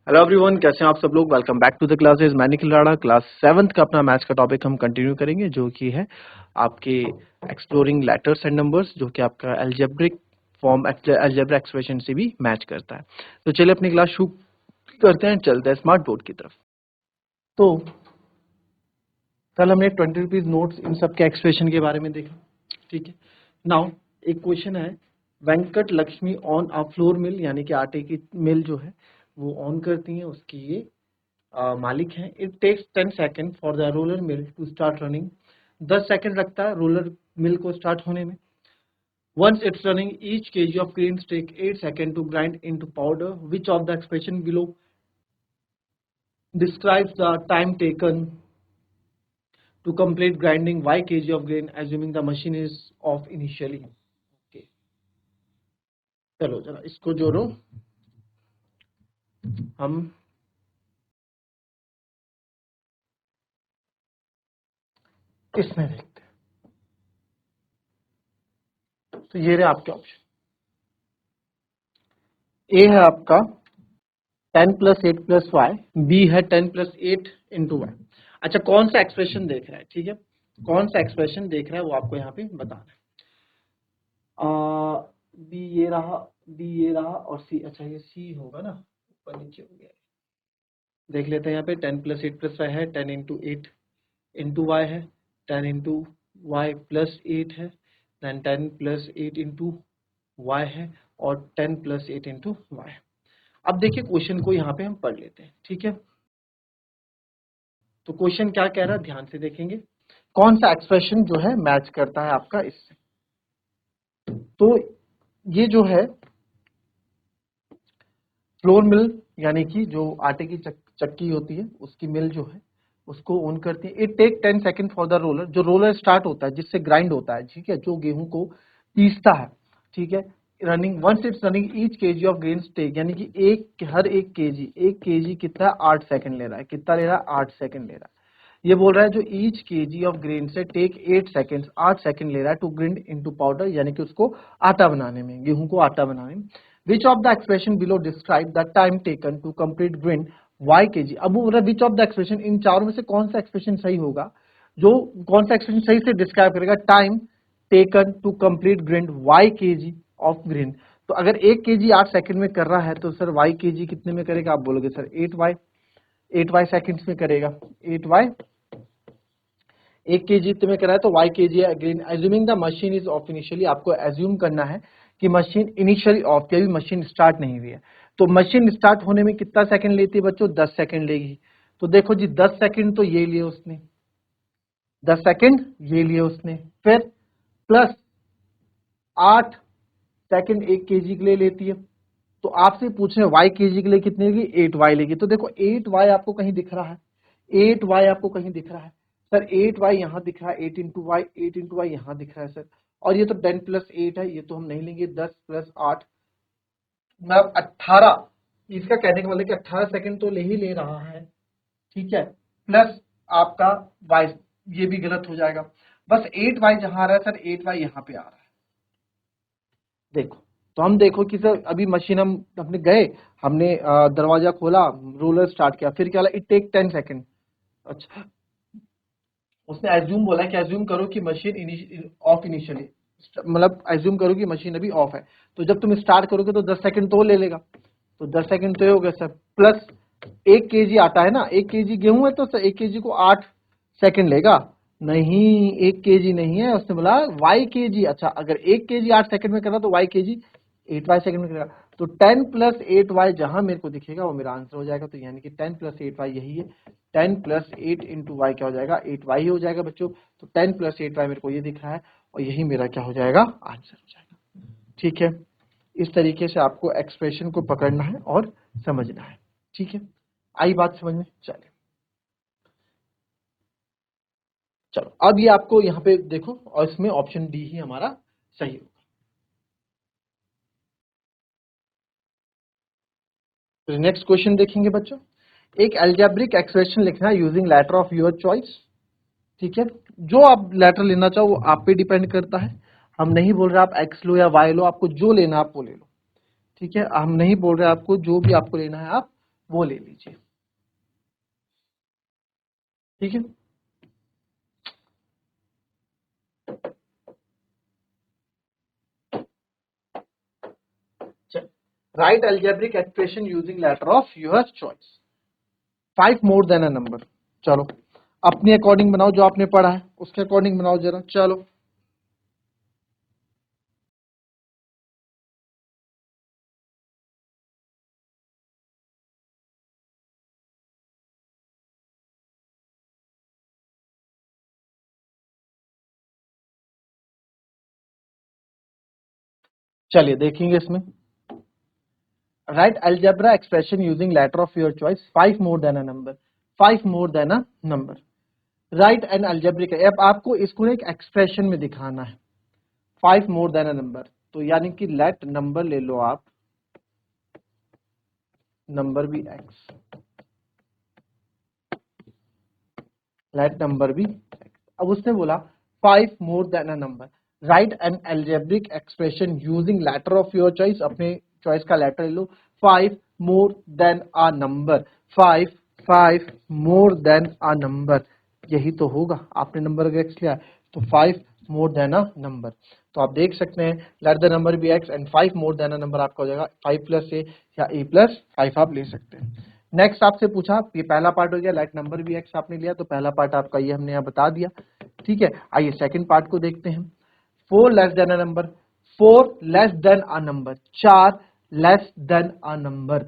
Hello everyone, कैसे हैं आप सब लोग। Welcome back to the classes. मैं निखिल राणा। क्लास 7th का अपना मैथ्स का टॉपिक हम कंटिन्यू करेंगे, जो कि है आपके एक्सप्लोरिंग लेटर्स एंड नंबर्स, जो कि आपका एल्जेब्रिक फॉर्म एल्जेब्रिक एक्सप्रेशन से भी मैच करता है। तो चलिए अपनी क्लास शुरू करते हैं, चलते हैं स्मार्ट बोर्ड की तरफ। तो कल हमने 20 रुपीज नोट्स इन सब के एक्सप्रेशन के बारे में देखा, ठीक है। नाउ एक क्वेश्चन है, Venkat Lakshmi on a flour mill, यानी कि आटे की मिल जो है वो ऑन करती हैं, उसकी ये मालिक हैं। It takes 10 second for the roller mill to start running. 10 second लगता है रोलर मिल को स्टार्ट होने में। Once it's running each KG of grains take 8 second to grind into powder. Which of the expression below describes the time taken to complete grinding y kg of grain assuming the machine is off initially. Okay. चलो जरा इसको जोड़ो, हम इसमें देखते हैं। तो ये रहे आपके ऑप्शन। ए है आपका 10 + 8 + y, बी है 10 + 8 × y। अच्छा, कौन सा एक्सप्रेशन देख रहा है, ठीक है, कौन सा एक्सप्रेशन देख रहा है वो आपको यहाँ पे बताना है। बी ये रहा, बी ये रहा और सी, अच्छा ये सी होगा ना, ऊपर नीचे हो गया। देख लेते हैं यहाँ पे 10 + 8 + y है, 10 × 8 × y है, 10 × y + 8 है, देन 10 + 8 × y है और 10 + 8 × y है। अब देखिए क्वेश्चन को यहाँ पे हम पढ़ लेते हैं, ठीक है। तो क्वेश्चन क्या कह रहा है, ध्यान से देखेंगे कौन सा एक्सप्रेशन जो है मैच करता है आपका इससे। तो ये जो है फ्लोर मिल, यानी कि जो आटे की चक्की होती है उसकी मिल जो है उसको ऑन करती है। It take 10 second for the roller, जो रोलर स्टार्ट होता है जिससे ग्राइंड होता है, ठीक है, जो गेहूं को पीसता है, ठीक है। Running once it's running each KG of grain take, यानी कि हर एक केजी कितना 8 सेकंड ले रहा है, कितना ले रहा है 8 सेकंड ले रहा है। ये बोल रहा है जो ईच केजी ऑफ ग्रेन से टेक 8 सेकंड, 8 सेकंड ले रहा है टू ग्राइंड इनटू पाउडर, यानी कि उसको आटा बनाने में, गेहूं को आटा बनाने में। Which of the expression below describe the time taken to complete grind y kg। अब वो बोल रहा है विच ऑफ द एक्सप्रेशन, इन चारों में से कौन सा एक्सप्रेशन सही होगा, जो कौन सा एक्सप्रेशन सही से डिस्क्राइब करेगा time taken to complete grind y kg of grain. तो अगर 1 kg 8 सेकंड में कर रहा है तो सर y kg कितने में करेगा, आप बोलोगे सर 8y सेकंड्स में करेगा। 8y 1 kg में कराया तो y kg है। Again assuming the machine is of initially, आपको एज्यूम करना है कि मशीन इनिशियली ऑफ, अभी मशीन स्टार्ट नहीं हुई है। तो मशीन स्टार्ट होने में कितना सेकंड लेती है बच्चों, 10 सेकंड लेगी। तो देखो जी 10 सेकंड तो ये लिए उसने, 10 सेकंड ये लिए उसने, फिर प्लस 8 सेकंड 1 kg के लिए लेती है। तो आपसे पूछ रहे हैं y kg के लिए कितने लेगी, 8y लेगी। तो देखो 8y आपको कहीं दिख रहा है, 8y आपको कहीं दिख रहा है सर, 8y यहाँ दिख रहा है, 8 × y, 8 × y यहाँ दिख रहा है सर। और ये तो 10 + 8 है, ये तो हम नहीं लेंगे, 10 + 8 मतलब 18। इसका कहने का मतलब कि 18 सेकंड तो ले ही ले रहा है, ठीक है, प्लस आपका y, ये भी गलत हो जाएगा। बस 8y जहां आ रहा है सर, 8y यहाँ पे आ रहा है। देखो तो हम देखो कि सर अभी मशीन हमने गए, हमने दरवाजा खोला, रोलर स्टार्ट किया, फिर क्या बोला, इट टेक 10 सेकंड। अच्छा, उसने एज्यूम बोला कि एज्यूम करो कि मशीन ऑफ इनिशियली, मतलब एज्यूम करो कि मशीन अभी ऑफ है। तो जब तुम स्टार्ट करोगे तो 10 सेकंड तो ले लेगा, तो 10 सेकंड तो हो गया सर। प्लस 1 kg आता है ना, 1 kg गेहूं है तो सर 1 kg को 8 सेकंड लेगा, नहीं 1 kg नहीं है, उसने बोला y kg। अच्छा, अगर 1 kg 8 सेकंड में कर रहा तो y kg 8y सेकंड में करेगा। तो 10 + 8y जहां मेरे को दिखेगा वो मेरा आंसर हो जाएगा। तो यानी कि 10 + 8y यही है, 10 + 8 × y क्या हो जाएगा, 8y हो जाएगा बच्चों। तो 10 + 8y मेरे को ये दिख रहा है और यही मेरा क्या हो जाएगा, आंसर हो जाएगा, ठीक है। इस तरीके से आपको एक्सप्रेशन को पकड़ना है और समझना है, ठीक है। आई बात समझ में, चलिए चलो अब ये आपको यहाँ पे देखो, और इसमें ऑप्शन डी ही हमारा सही होगा। तो नेक्स्ट क्वेश्चन देखेंगे बच्चों, एक अलजेब्रिक एक्सप्रेशन लिखना है using letter of your choice, ठीक है। जो आप लेटर लेना चाहो वो आप पे डिपेंड करता है। हम नहीं बोल रहे आप एक्स लो या वाई लो, आपको जो लेना आप वो ले लो, ठीक है। हम नहीं बोल रहे आपको, जो भी आपको लेना है आप वो ले लीजिए, ठीक है। Write algebraic expression using letter of your choice, 5 more than a number. चलो अपने अकॉर्डिंग बनाओ, जो आपने पढ़ा है उसके अकॉर्डिंग बनाओ जरा। चलो चलिए देखेंगे इसमें। Write algebra expression using letter of your choice, 5 more than a number, 5 more than a number. Write an algebraic, अब आपको इसको एक एक्सप्रेशन में दिखाना है, 5 मोर देन अ नंबर। तो यानी कि लेट नंबर ले लो आप, नंबर भी एक्स, लेट नंबर भी एक्स। अब उसने बोला 5 more than a number, write an algebraic expression using letter of your choice, अपने चॉइस का लेटर ले लो, 5 more than a number, 5 more than a number, यही तो होगा। आपने नंबर का एक्स लिया तो 5 मोर देन अ नंबर। तो आप देख सकते हैं let the number be X and 5 more than a number आपका हो जाएगा 5 प्लस ए या ए प्लस 5 आप ले सकते हैं। नेक्स्ट आपसे पूछा, ये पहला पार्ट हो गया, लेट नंबर बी एक्स आपने लिया तो पहला पार्ट आपका ये हमने यहाँ बता दिया, ठीक है। आइए सेकंड पार्ट को देखते हैं। 4 less than a number, 4 less than a number, 4 less than a number,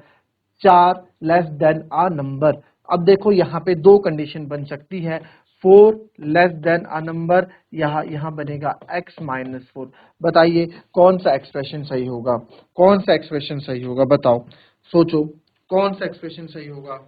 4 less than a number. अब देखो यहाँ पे दो कंडीशन बन सकती है, 4 लेस देन अ नंबर, यहाँ बनेगा x माइनस 4। बताइए कौन सा एक्सप्रेशन सही होगा, कौन सा एक्सप्रेशन सही होगा, बताओ, सोचो कौन सा एक्सप्रेशन सही होगा।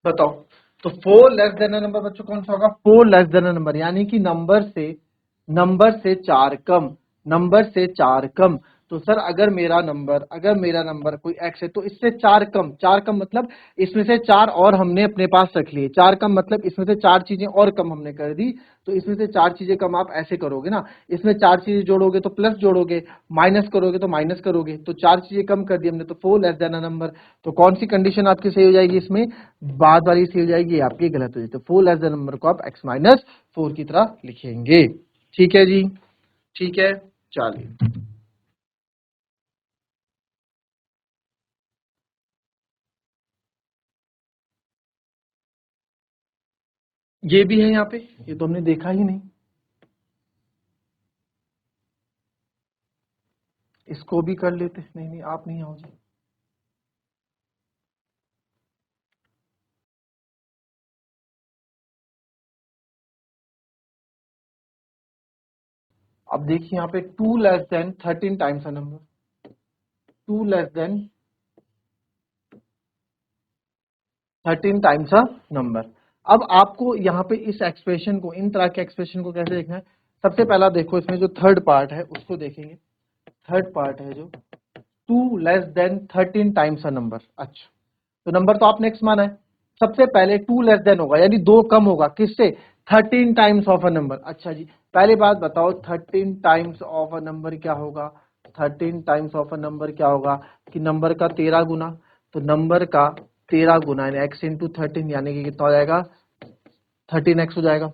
बताओ, तो 4 लेस देन अ नंबर बच्चों कौन सा होगा, 4 लेस देन अ नंबर, यानी कि नंबर से 4 कम, नंबर से 4 कम। तो सर अगर मेरा नंबर कोई एक्स है तो इससे 4 कम, 4 कम मतलब इसमें से 4 और हमने अपने पास रख लिए, 4 कम मतलब इसमें से 4 चीजें और कम हमने कर दी। तो इसमें से 4 चीजें कम आप ऐसे करोगे ना, इसमें 4 चीजें जोड़ोगे तो प्लस जोड़ोगे, माइनस करोगे तो माइनस करोगे, तो 4 चीजें कम कर दी हमने, तो 4 लेस देन अ नंबर। तो कौन सी कंडीशन आपकी सही हो जाएगी इसमें, बाद वाली सही हो जाएगी, आपकी गलत हो जाएगी। तो 4 लेस देन नंबर को आप x माइनस 4 की तरह लिखेंगे, ठीक है जी, ठीक है। चलिए ये भी है यहाँ पे, ये तो हमने देखा ही नहीं, इसको भी कर लेते। नहीं नहीं आप नहीं आओ जी, अब देखिए यहाँ पे 2 less than 13 times a number, 2 less than 13 times a number. अब आपको यहाँ पे इस एक्सप्रेशन को, इन तरह के एक्सप्रेशन को कैसे देखना है, सबसे पहला देखो इसमें जो थर्ड पार्ट है उसको देखेंगे। थर्ड पार्ट है जो 2 less than 13 times a number. अच्छा, तो नंबर तो आपने एक्स माना है, सबसे पहले 2 लेस देन होगा यानी 2 कम होगा, किससे, 13 टाइम्स ऑफ अ नंबर। अच्छा जी, पहली बात बताओ 13 टाइम्स ऑफ अ नंबर क्या होगा, 13 टाइम्स ऑफ अ नंबर क्या होगा, कि नंबर का 13 गुना, तो नंबर का 13 गुना यानी एक्स इंटू 13, यानी कि कितना हो जाएगा, 13x हो जाएगा,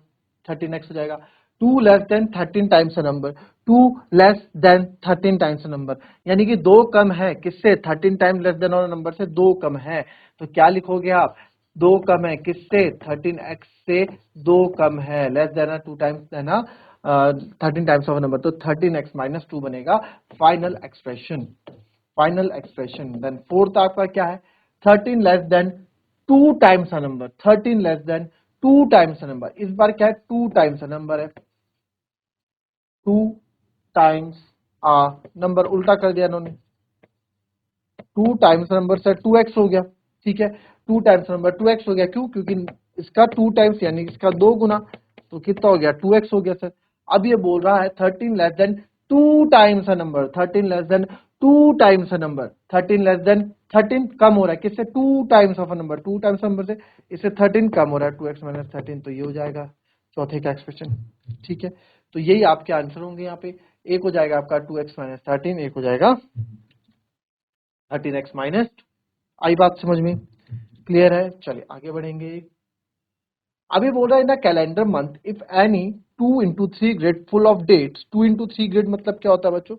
13x हो जाएगा। 2 less than 13 times a number, 2 less than 13 times a number, यानी कि दो कम है किससे, 13 टाइम लेस देन और नंबर से दो कम है। तो क्या लिखोगे आप, दो कम है किससे, 13x से दो कम है, लेस देन 2 टाइम्स देना 13 टाइम्स ऑफ नंबर, तो 13x माइनस 2 बनेगा final expression, final expression. Then fourth आपका क्या है, 13 less than 2 times a number, 13 less than 2 times a number, इस बार क्या है 2 टाइम्स अ नंबर है, 2 टाइम्स आ नंबर, उल्टा कर दिया इन्होंने, 2 टाइम्स नंबर से 2x हो गया, ठीक है, 2 टाइम्स नंबर 2x हो गया, क्यों, क्योंकि इसका 2 टाइम्स यानी इसका दो गुना, तो कितना हो गया 2x हो गया सर। अब ये बोल रहा है 13 less than 2 times a number, 13 less then two times a number, 13 less then 13 कम हो रहा है किससे, two times of a number, two times number से इससे 13 कम हो रहा है, 2x - 13, तो ये हो जाएगा चौथे का एक्सप्रेशन। ठीक है, तो यही आपके आंसर होंगे यहाँ पे। एक हो जाएगा आपका 2x - 13, एक हो जाएगा 13x-, आई बात समझ में, क्लियर है। चलिए आगे बढ़ेंगे। अभी बोल रहा है ना calendar month if any 2 into 3 grid full of dates, 2 into 3 grid मतलब क्या होता है बच्चों,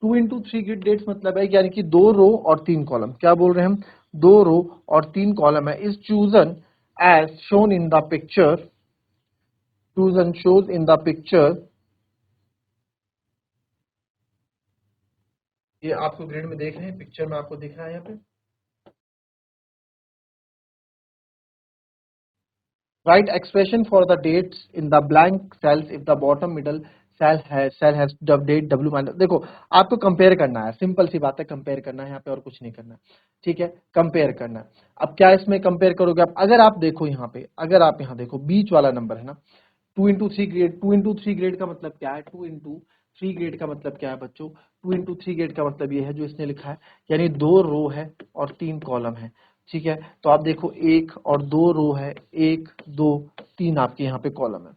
2 into 3 ग्रिड डेट्स मतलब है यानी कि 2 रो और 3 कॉलम, क्या बोल रहे हैं हम, 2 रो और 3 कॉलम है, is chosen as shown in the picture, chosen shows in the picture, ये आपको ग्रिड में देख रहे हैं, पिक्चर में आपको दिख रहा है यहाँ पे। Write expression for the dates in the blank cells if the bottom middle cell has the date W minus, देखो आपको कंपेयर करना है, सिंपल सी बात है, कंपेयर करना है यहाँ पे और कुछ नहीं करना है। ठीक है, कंपेयर करना है। अब क्या इसमें कंपेयर करोगे आप, अगर आप देखो यहाँ पे, अगर आप यहाँ देखो बीच वाला नंबर है ना, 2 into 3 ग्रेड, 2 into 3 ग्रेड का मतलब क्या है, 2 into 3 ग्रेड का मतलब क्या है बच्चों, 2 into 3 ग्रेड का मतलब ये है जो इसने लिखा है, यानी 2 रो है और 3 कॉलम है। ठीक है, तो आप देखो 1 और 2 रो है, 1 2 3 आपके यहाँ पे कॉलम है,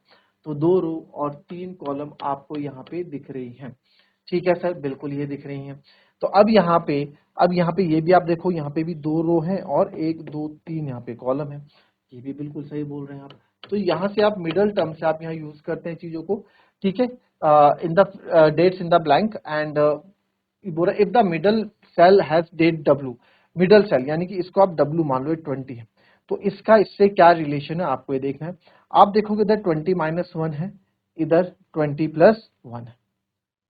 तो 2 रो और 3 कॉलम आपको यहाँ पे दिख रही हैं। ठीक है सर, बिल्कुल ये दिख रही हैं। तो अब यहाँ पे ये भी आप देखो, यहाँ पे भी 2 रो है और 1 2 3 यहाँ पे कॉलम है, ये भी बिल्कुल सही बोल रहे हैं आप। तो यहाँ से आप मिडल टर्म से आप यहाँ यूज करते हैं चीजों को। ठीक है, in the dates in the blank and बोला if the middle cell has date W, middle cell यानी कि इसको आप डब्ल्यू मान लो, ये 20 है, तो इसका इससे क्या रिलेशन है आपको ये देखना है। आप देखोगे इधर 20-1 है, इधर 20+1 है।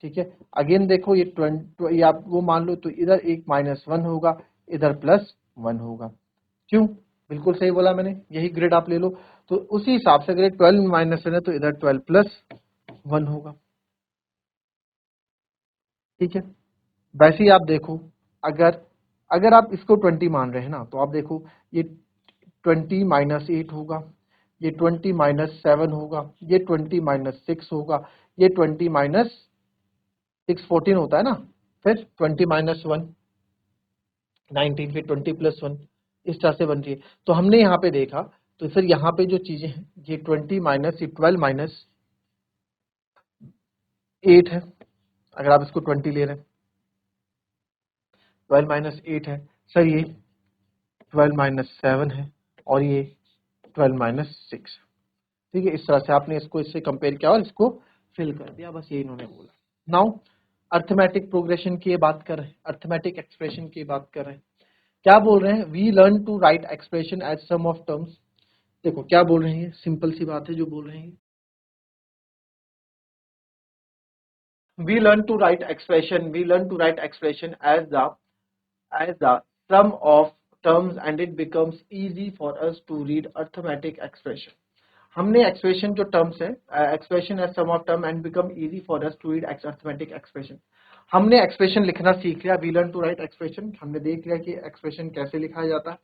ठीक है, अगेन देखो ये 20, ये आप वो मान लो, तो इधर एक -1 होगा, इधर +1 होगा। क्यों, बिल्कुल सही बोला मैंने, यही ग्रेड आप ले लो। तो उसी हिसाब से अगर 12-1 है तो इधर 12+1 होगा। ठीक है, वैसे ही आप देखो, अगर अगर आप इसको 20 मान रहे हैं ना, तो आप देखो ये 20-8 होगा, ये 20-7 होगा, ये 20-6 होगा, ये 20-6 14 होता है ना, फिर 20-1 19, फिर 20+1, इस तरह से बन रही है। तो हमने यहाँ पे देखा, तो फिर यहाँ पे जो चीजें हैं, ये 12-8 है, अगर आप इसको 20 ले रहे हैं, 12-8 है सर, ये 12-7 है, और ये 12-6। ठीक है, इस तरह से आपने इसको इससे कंपेयर किया और इसको फिल कर दिया, बस ये इन्होंने बोला। नाउ अर्थमेटिक प्रोग्रेशन की बात कर रहे हैं, अर्थमेटिक एक्सप्रेशन की बात कर रहे हैं। क्या बोल रहे हैं, we learn to write expression as sum of terms. देखो क्या बोल रहे हैं, सिंपल सी बात है जो बोल रहे हैं, we learn to write expression as the sum of terms and it becomes easy for us to read arithmetic expression। हमने एक्सप्रेशन जो टर्म्स है, expression as sum of term and become easy for us to read arithmetic expression, हमने expression लिखना सीख लिया, we learn to write expression, हमने देख लिया कि एक्सप्रेशन कैसे लिखा जाता है।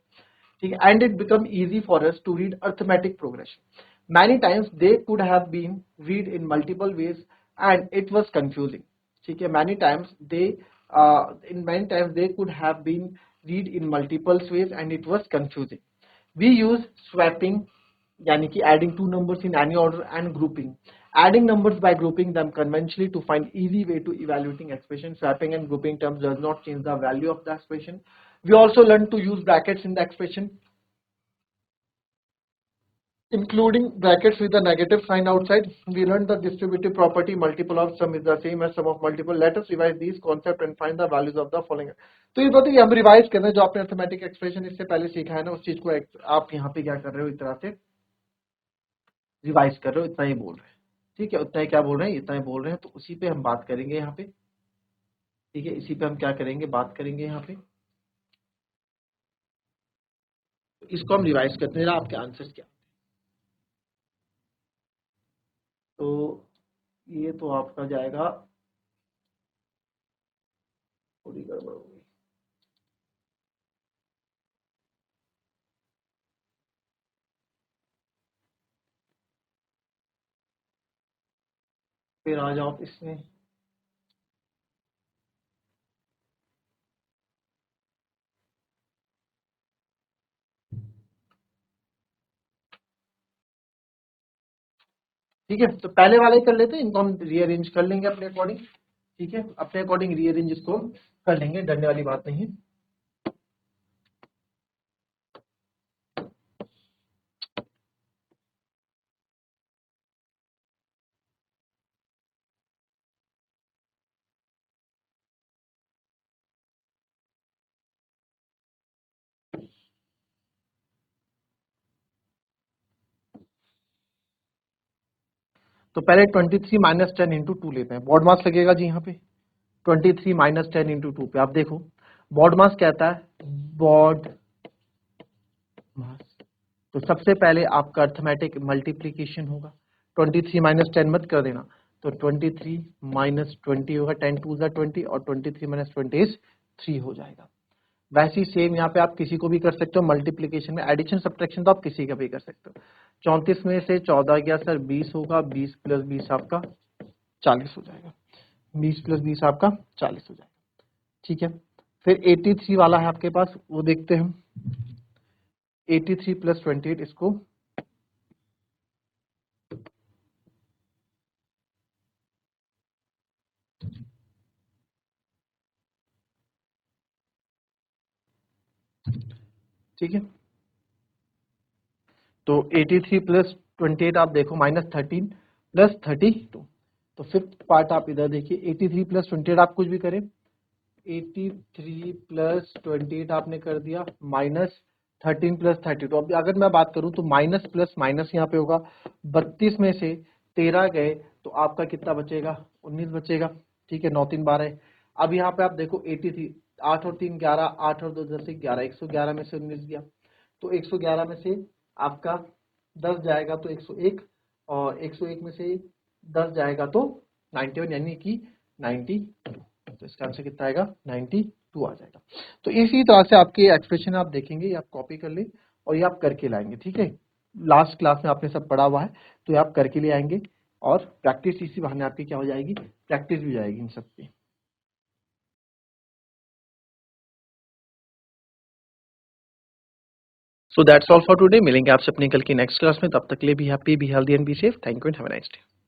ठीक है, and it become easy for us to read arithmetic progression, many times they could have been read in multiple ways and it was confusing. ठीक है, many times they in many times they could have been read in multiple ways and it was confusing। we use swapping यानी कि adding two numbers in any order and grouping, adding numbers by grouping them conventionally to find easy way to evaluating expression, swapping and grouping terms does not change the value of the expression। we also learn to use brackets in the expression, including brackets with a negative sign outside। we learned the distributive property multiple of sum is the same as sum of multiple। let us revise these concepts and find the values of the following। तो ये बताइए, हम revise कर रहे हैं जो आपने arithmetic expression इससे पहले सीखा है ना, उस चीज को आप यहाँ पे क्या कर रहे हो, इस तरह से रिवाइज कर रहे हो, इतना ही बोल रहे हैं। ठीक है, उतना ही क्या बोल रहे हैं, इतना ही बोल रहे हैं, तो उसी पे हम बात करेंगे यहाँ पे। ठीक है, इसी पे हम क्या करेंगे, बात करेंगे यहाँ पे, तो इसको हम रिवाइज करते हैं, आपके आंसर्स क्या। तो ये तो आपका जाएगा, थोड़ी गड़बड़ होगी, फिर आ जाओ इसमें। ठीक है, तो पहले वाले ही कर लेते हैं, इनको हम रीअरेंज कर लेंगे अपने अकॉर्डिंग। ठीक है, अपने अकॉर्डिंग रीअरेंज इसको कर लेंगे, डरने वाली बात नहीं है। तो पहले 23 माइनस 10 इंटू टू लेते हैं, बॉड मास लगेगा जी यहाँ पे 23 माइनस 10 इंटू टू पे। आप देखो बॉड मास कहता है बॉड मास, तो सबसे पहले आपका अर्थमेटिक मल्टीप्लीकेशन होगा, 23 माइनस 10 मत कर देना, तो 23 माइनस 20 होगा, 10 टू ज़ा 20 और 23 माइनस 20 इज 3 हो जाएगा। वैसे ही सेम यहाँ पे आप किसी को भी कर सकते हो मल्टीप्लीकेशन में, एडिशन सब्ट्रैक्शन तो आप किसी का भी कर सकते हो। 34 में से 14 गया सर 20 होगा, 20 प्लस 20 आपका 40 हो जाएगा, 20 प्लस 20 आपका 40 हो जाएगा। ठीक है, फिर 83 वाला है आपके पास, वो देखते हैं हम। 83 प्लस 28 इसको ठीक है, तो 83 प्लस 28 आप देखो माइनस 13 प्लस 32, तो फिफ्थ पार्ट आप इधर देखिए 83 प्लस 28 आप कुछ भी करें, 83 प्लस 28 आपने कर दिया माइनस 13 प्लस 32। अब अगर मैं बात करूं तो माइनस प्लस माइनस यहाँ पे होगा, 32 में से 13 गए तो आपका कितना बचेगा, 19 बचेगा। ठीक है, 9 3 12। अब यहाँ पे आप देखो 83, 8 और 3 11, 8 और 2 10 11, 111 में से 19 गया, तो 111 में से आपका 10 जाएगा तो 101, और 101 में से 10 जाएगा तो 91, यानी कि 92। तो इसका आंसर कितना आएगा, 92 आ जाएगा। तो इसी तरह से आपके एक्सप्रेशन आप देखेंगे, ये आप कॉपी कर ले और ये आप करके लाएंगे। ठीक है, लास्ट क्लास में आपने सब पढ़ा हुआ है, तो ये आप करके ले आएंगे और प्रैक्टिस इसी बहाने आपकी क्या हो जाएगी, प्रैक्टिस भी हो जाएगी इन सब पे। So that's all for today, मिलेंगे आपसे अपनी कल की नेक्स्ट क्लास में, तब तक के लिए be happy, be healthy and be safe. Thank you and have a nice day.